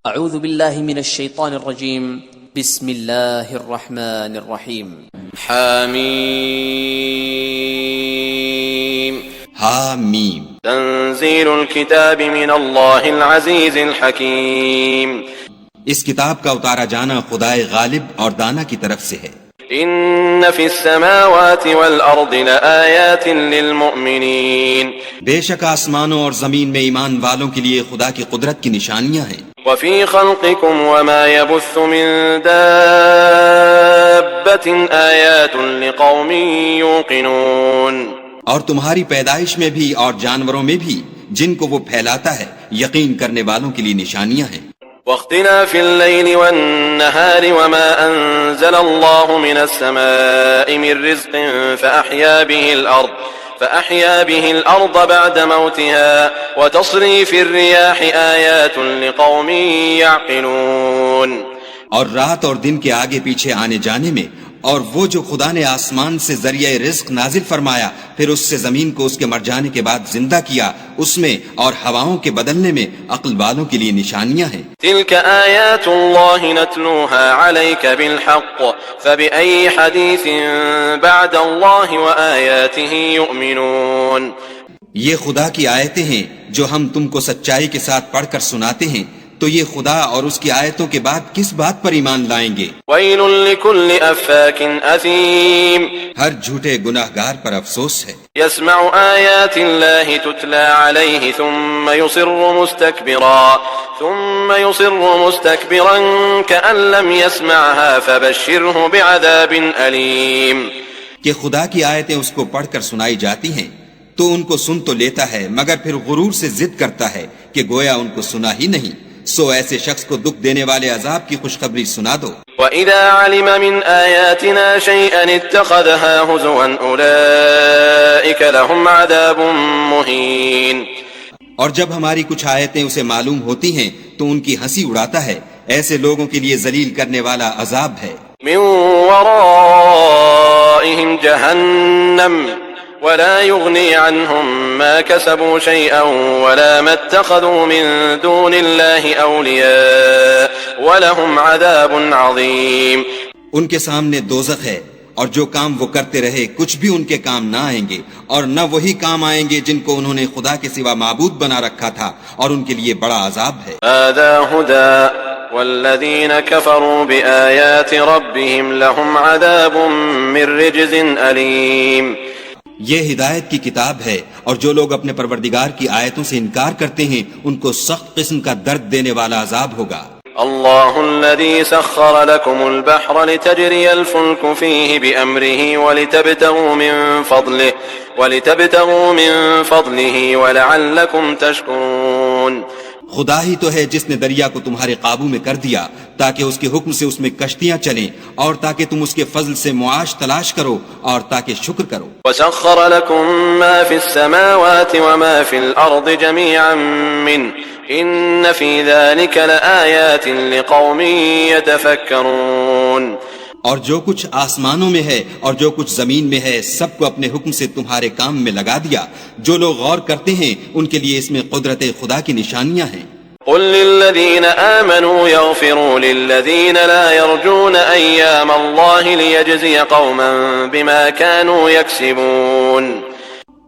اعوذ باللہ من الشیطان الرجیم بسم اللہ الرحمن الرحیم حامیم حامیم تنزیل الکتاب من اللہ العزیز الحکیم اس کتاب کا اتارا جانا خدائے غالب اور دانا کی طرف سے ہے۔ ان فی السماوات والارض لآیات للمؤمنین بے شک آسمانوں اور زمین میں ایمان والوں کے لیے خدا کی قدرت کی نشانیاں ہیں۔ وفی خلقکم وما يبث من دابة آیات لقوم یوقنون اور تمہاری پیدائش میں بھی اور جانوروں میں بھی جن کو وہ پھیلاتا ہے یقین کرنے والوں کے لیے نشانیاں ہیں۔ واختلاف الليل والنهار وما أنزل الله من السماء من رزق فأحيا به الأرض بعد موتها وتصريف الرياح آيات لقوم يعقلون اور رات اور دن کے آگے پیچھے آنے جانے میں اور وہ جو خدا نے آسمان سے ذریعہ رزق نازل فرمایا پھر اس سے زمین کو اس کے مر جانے کے بعد زندہ کیا اس میں اور ہواؤں کے بدلنے میں عقل والوں کے لیے نشانیاں ہیں۔ تلك آیات اللہ نتلوها علیک بالحق فبأي حدیث بعد اللہ وآیاته یؤمنون یہ خدا کی آیتیں ہیں جو ہم تم کو سچائی کے ساتھ پڑھ کر سناتے ہیں، تو یہ خدا اور اس کی آیتوں کے بعد کس بات پر ایمان لائیں گے؟ ویل لکل افاک اثیم ہر جھوٹے گناہگار پر افسوس ہے۔ يسمع آیات اللہ تتلى علیہ ثم يصر مستكبرا كأن لم يسمعها فبشره بعذاب علیم کہ خدا کی آیتیں اس کو پڑھ کر سنائی جاتی ہیں تو ان کو سن تو لیتا ہے مگر پھر غرور سے ضد کرتا ہے کہ گویا ان کو سنا ہی نہیں، سو ایسے شخص کو دکھ دینے والے عذاب کی خوشخبری سنا دو۔ وَإِذَا عَلِمَ مِنْ آيَاتِنَا شَيْئًا اتَّخَذَهَا هُزُوًا أُولَئِكَ لَهُمْ عَذَابٌ مُهِينٌ اور جب ہماری کچھ آیتیں اسے معلوم ہوتی ہیں تو ان کی ہنسی اڑاتا ہے، ایسے لوگوں کے لیے ذلیل کرنے والا عذاب ہے۔ مِنْ وَرَائِهِمْ جَهَنَّمْ ولا يغني عنهم ما كسبوا شيئا ولا ما اتخذوا من دون الله أولياء ولهم عذاب عظيم ان کے سامنے دوزخ ہے اور جو کام وہ کرتے رہے کچھ بھی ان کے کام نہ آئیں گے اور نہ وہی کام آئیں گے جن کو انہوں نے خدا کے سوا معبود بنا رکھا تھا، اور ان کے لیے بڑا عذاب ہے۔ هذا هدى والذين كفروا بآيات ربهم لهم عذاب من رجز أليم یہ ہدایت کی کتاب ہے اور جو لوگ اپنے پروردگار کی آیتوں سے انکار کرتے ہیں ان کو سخت قسم کا درد دینے والا عذاب ہوگا۔ اللہ الذي سخر لكم البحر لتجري الفلك فيه بأمره ولتبتغوا من فضله ولعلكم تشكرون خدا ہی تو ہے جس نے دریا کو تمہارے قابو میں کر دیا تاکہ اس کے حکم سے اس میں کشتیاں چلیں اور تاکہ تم اس کے فضل سے معاش تلاش کرو اور تاکہ شکر کرو۔ وسخر لكم ما في السماوات وما في الأرض جميعا منه إن في ذلك لآيات لقوم يتفكرون اور جو کچھ آسمانوں میں ہے اور جو کچھ زمین میں ہے سب کو اپنے حکم سے تمہارے کام میں لگا دیا، جو لوگ غور کرتے ہیں ان کے لیے اس میں قدرت خدا کی نشانیاں ہیں۔ قل للذين آمنوا يغفروا للذين لا يرجون أيام الله ليجزي قوما بما كانوا يكسبون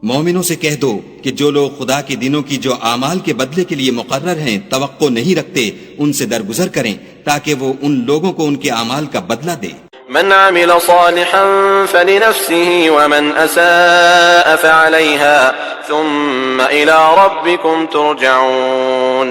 مومنوں سے کہہ دو کہ جو لوگ خدا کے دنوں کی جو اعمال کے بدلے کے لیے مقرر ہیں توقع نہیں رکھتے ان سے درگزر کریں تاکہ وہ ان لوگوں کو ان کے اعمال کا بدلہ دے۔ من عمل صالحا فلنفسه ومن أساء فعليها ثم إلى ربكم ترجعون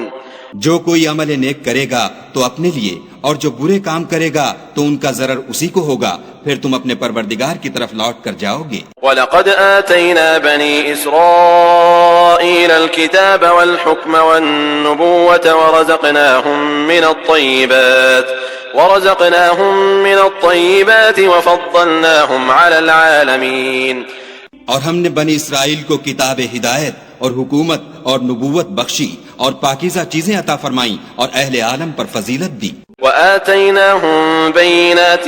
جو کوئی عمل نیک کرے گا تو اپنے لیے اور جو برے کام کرے گا تو ان کا ضرر اسی کو ہوگا، پھر تم اپنے پروردگار کی طرف لوٹ کر جاؤ گے۔ وَلَقَدْ آتَيْنَا بَنِي إِسْرَائِيلَ الْكِتَابَ وَالْحُكْمَ وَالنُّبُوَّةَ ورزقناهم من الطيبات وفضلناهم على العالمين اور ہم نے بنی اسرائیل کو کتاب ہدایت اور حکومت اور نبوت بخشی اور پاکیزہ چیزیں عطا فرمائیں اور اہل عالم پر فضیلت دی۔ وآتيناهم بينات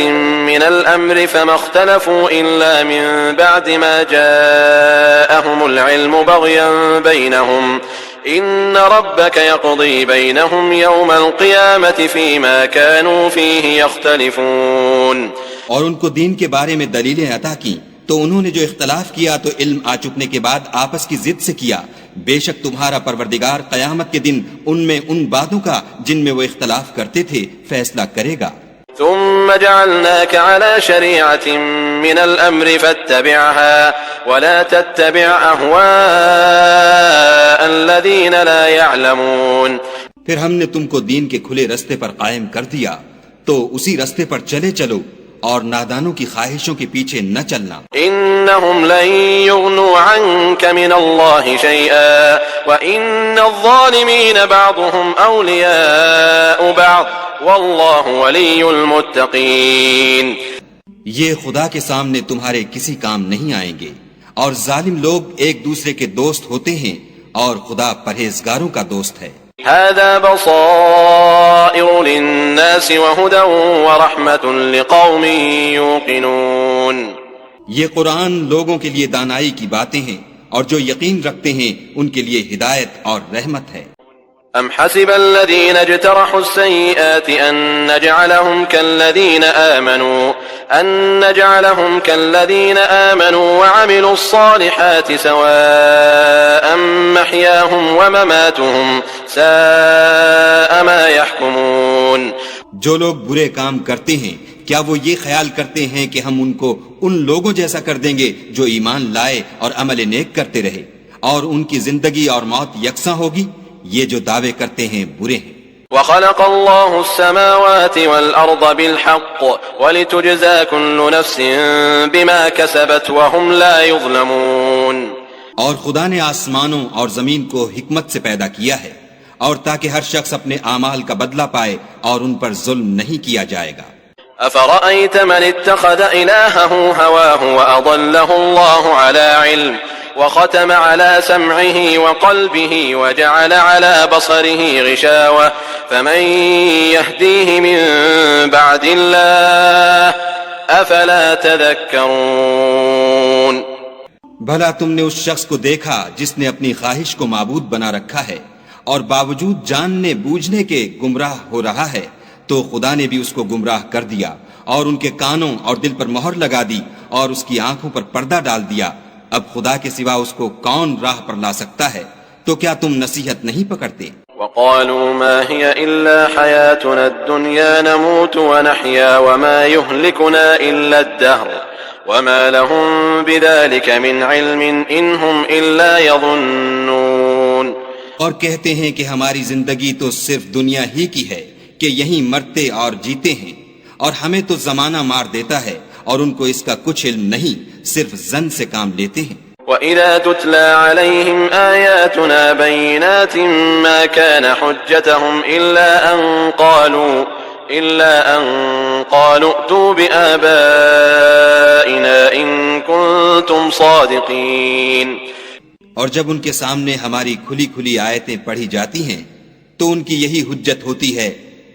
من الأمر فما اختلفوا إلا من بعد ما جاءهم العلم بغيا بينهم إن ربك يقضي بينهم يوم القيامة فيما كانوا فيه يختلفون. اور ان کو دین کے بارے میں دلیلیں عطا کی تو انہوں نے جو اختلاف کیا تو علم آ چکنے کے بعد آپس کی ضد سے کیا. بے شک تمہارا پروردگار قیامت کے دن ان میں ان باتوں کا جن میں وہ اختلاف کرتے تھے فیصلہ کرے گا. ثم جعلناك على شريعة من الأمر فاتبعها ولا تتبع أهواء الذين لا يعلمون. پھر ہم نے تم کو دین کے کھلے رستے پر قائم کر دیا تو اسی رستے پر چلے چلو اور نادانوں کی خواہشوں کے پیچھے نہ چلنا. إنهم لن يغنوا عنك من الله شيئا وإن الظالمين بعضهم أولياء بعض واللہ ولی المتقین. یہ خدا کے سامنے تمہارے کسی کام نہیں آئیں گے اور ظالم لوگ ایک دوسرے کے دوست ہوتے ہیں اور خدا پرہیزگاروں کا دوست ہے. هذا بصائر للناس وهدى ورحمة لقوم يوقنون. یہ قرآن لوگوں کے لیے دانائی کی باتیں ہیں اور جو یقین رکھتے ہیں ان کے لیے ہدایت اور رحمت ہے. أم حسب الذين اجترحوا السيئات أن نجعلهم كالذين آمنوا وعملوا الصالحات سواء محياهم ومماتهم ساء ما يحكمون. جو لوگ برے کام کرتے ہیں کیا وہ یہ خیال کرتے ہیں کہ ہم ان کو ان لوگوں جیسا کر دیں گے جو ایمان لائے اور عمل نیک کرتے رہے اور ان کی زندگی اور موت یکساں ہوگی؟ یہ جو دعوے کرتے ہیں برے ہیں. وخلق الله السماوات والأرض بالحق ولتجزى كل نفس بما كسبت وهم لا يظلمون. اور خدا نے آسمانوں اور زمین کو حکمت سے پیدا کیا ہے اور تاکہ ہر شخص اپنے اعمال کا بدلہ پائے اور ان پر ظلم نہیں کیا جائے گا. أفرأيت من اتخذ إلهه هواه وأضله الله على علم وختم على سمعه وقلبه وجعل على بصره غشاوة فمن يهديه من بعد الله أفلا تذكرون. بھلا تم نے اس شخص کو دیکھا جس نے اپنی خواہش کو معبود بنا رکھا ہے اور باوجود جاننے بوجھنے کے گمراہ ہو رہا ہے تو خدا نے بھی اس کو گمراہ کر دیا اور ان کے کانوں اور دل پر مہر لگا دی اور اس کی آنکھوں پر پردہ ڈال دیا. اب خدا کے سوا اس کو کون راہ پر لا سکتا ہے؟ تو کیا تم نصیحت نہیں پکڑتے؟ وقالوا ما هي إلا حياتنا الدنيا نموت ونحيا وما يهلكنا إلا الدهر وما لهم بذلك من علم إن هم إلا يظنون. اور کہتے ہیں کہ ہماری زندگی تو صرف دنیا ہی کی ہے کہ یہیں مرتے اور جیتے ہیں اور ہمیں تو زمانہ مار دیتا ہے اور ان کو اس کا کچھ علم نہیں، صرف زن سے کام لیتے ہیں. وَإِذَا تُتْلَى عَلَيْهِمْ آيَاتُنَا بَيِّنَاتٍ مَا كَانَ حُجَّتَهُمْ إِلَّا أَن قَالُوا ائْتُوا بِآبَائِنَا إِن كُنتُمْ صَادِقِينَ. اور جب ان کے سامنے ہماری کھلی کھلی آیتیں پڑھی جاتی ہیں تو ان کی یہی حجت ہوتی ہے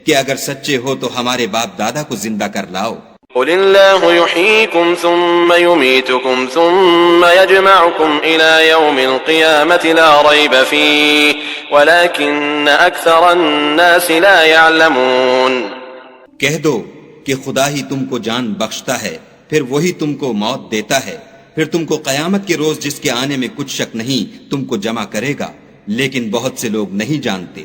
کہ اگر سچے ہو تو ہمارے باپ دادا کو زندہ کر لاؤ. قل اللہ یحییکم ثم یمیتکم ثم یجمعکم الى یوم القیامة لا ریب فیہ ولکن اکثر الناس لا یعلمون. کہہ دو کہ خدا ہی تم کو جان بخشتا ہے پھر وہی تم کو موت دیتا ہے پھر تم کو قیامت کے روز جس کے آنے میں کچھ شک نہیں تم کو جمع کرے گا لیکن بہت سے لوگ نہیں جانتے.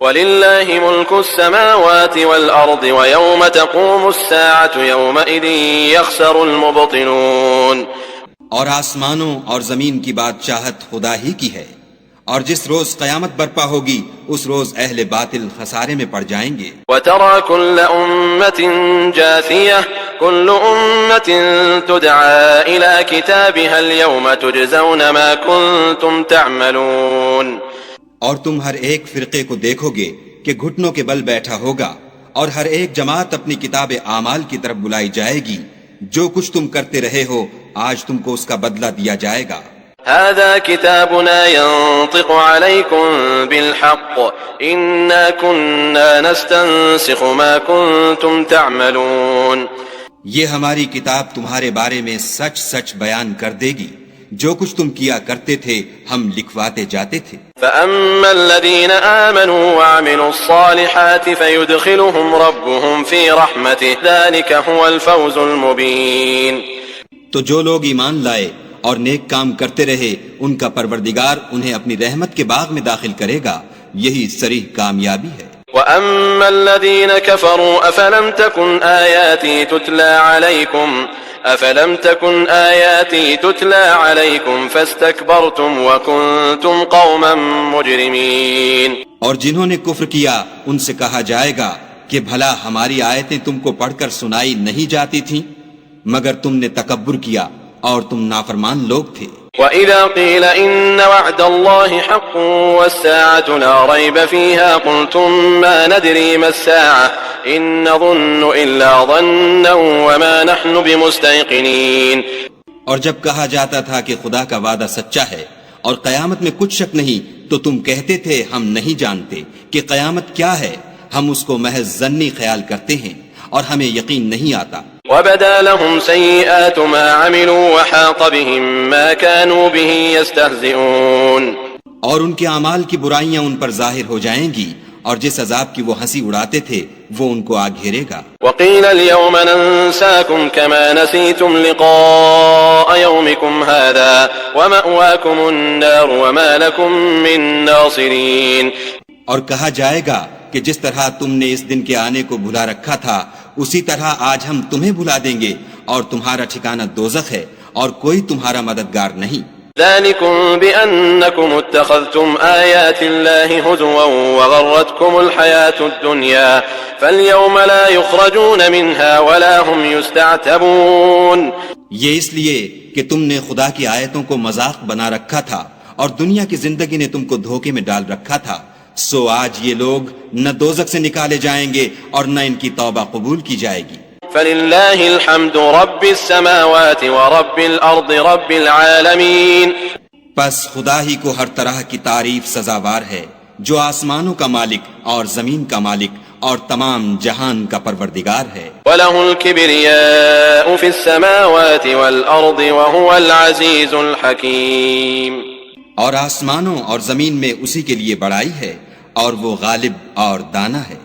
وَلِلَّهِ مُلْكُ السَّمَاوَاتِ وَالْأَرْضِ وَيَوْمَ تَقُومُ السَّاعَةُ يَوْمَئِذٍ يَخْسَرُ الْمُبْطِلُونَ. اور آسمانوں اور زمین کی بادشاہت خدا ہی کی ہے اور جس روز قیامت برپا ہوگی اس روز اہل باطل خسارے میں پڑ جائیں گے. وَتَرَى كُلَّ أُمَّةٍ جَاثِيَةٍ كُلُّ أُمَّةٍ تُدْعَى إِلَى كِتَابِهَا الْيَوْمَ تُجْزَوْنَ مَا كُنتُمْ تَعْمَلُونَ. اور تم ہر ایک فرقے کو دیکھو گے کہ گھٹنوں کے بل بیٹھا ہوگا اور ہر ایک جماعت اپنی کتاب اعمال کی طرف بلائی جائے گی. جو کچھ تم کرتے رہے ہو آج تم کو اس کا بدلہ دیا جائے گا. هذا كتابنا ينطق عليكم بالحق إنا كنا نستنسخ ما كنتم تعملون. یہ ہماری کتاب تمہارے بارے میں سچ سچ بیان کر دے گی جو کچھ تم کیا کرتے تھے ہم لکھواتے جاتے تھے. فأما الذين آمنوا وعملوا الصالحات فيدخلهم ربهم في رحمته ذلك هو الفوز المبين. تو جو لوگ ایمان لائے اور نیک کام کرتے رہے ان کا پروردگار انہیں اپنی رحمت کے باغ میں داخل کرے گا، یہی صریح کامیابی ہے. وأما الذين كفروا أفلم تكن آياتي تتلى عليكم فاستكبرتم وكنتم قوما مجرمين. اور جنہوں نے کفر کیا ان سے کہا جائے گا کہ بھلا ہماری آیتیں تم کو پڑھ کر سنائی نہیں جاتی تھیں، مگر تم نے تکبر کیا اور تم نافرمان لوگ تھے. وَإِذَا قِيلَ إِنَّ وَعْدَ اللَّهِ حَقٌّ وَالسَّاعَةُ لَا رَيْبَ فِيهَا قُلْتُم مَّا نَدْرِي مَا السَّاعَةُ إِن نَّظُنُّ إِلَّا ظَنًّا وَمَا نَحْنُ بِمُسْتَيْقِنِينَ. اور جب کہا جاتا تھا کہ خدا کا وعدہ سچا ہے اور قیامت میں کچھ شک نہیں تو تم کہتے تھے ہم نہیں جانتے کہ قیامت کیا ہے، ہم اس کو محض ظنی خیال کرتے ہیں اور ہمیں یقین نہیں آتا. وَبَدَا لَهُمْ سَيِّئَاتُ مَا عَمِلُوا وَحَاقَ بِهِم مَّا كَانُوا بِهِ يَسْتَهْزِئُونَ. اور ان کے اعمال کی برائیاں ان پر ظاہر ہو جائیں گی اور جس عذاب کی وہ ہنسی اڑاتے تھے وہ ان کو آ گھیرے گا. وَقِيلَ الْيَوْمَ نَنسَاكُمْ كَمَا نَسِيتُمْ لِقَاءَ يَوْمِكُمْ هَذَا وَمَأْوَاكُمُ النَّارُ وَمَا لَكُمْ مِن نَّاصِرِينَ. اور کہا جائے گا کہ جس طرح تم نے اس دن کے آنے کو بھلا رکھا تھا اسی طرح آج ہم تمہیں بھلا دیں گے اور تمہارا ٹھکانہ دوزخ ہے اور کوئی تمہارا مددگار نہیں. ذلكم بأنكم اتخذتم آيات الله هزوا وغرتكم الحياة الدنيا فاليوم لا يخرجون منها ولا هم يستعتبون. یہ اس لیے کہ تم نے خدا کی آیتوں کو مذاق بنا رکھا تھا اور دنیا کی زندگی نے تم کو دھوکے میں ڈال رکھا تھا، سو آج یہ لوگ نہ دوزخ سے نکالے جائیں گے اور نہ ان کی توبہ قبول کی جائے گی. فللہ الحمد رب السماوات ورب الارض رب العالمین. پس خدا ہی کو ہر طرح کی تعریف سزاوار ہے جو آسمانوں کا مالک اور زمین کا مالک اور تمام جہان کا پروردگار ہے. وَلَهُ الْكِبْرِيَاءُ فِي السَّمَاوَاتِ وَالْأَرْضِ وَهُوَ الْعَزِيزُ الْحَكِيمُ. اور آسمانوں اور زمین میں اسی کے لیے بڑائی ہے اور وہ غالب اور دانا ہے.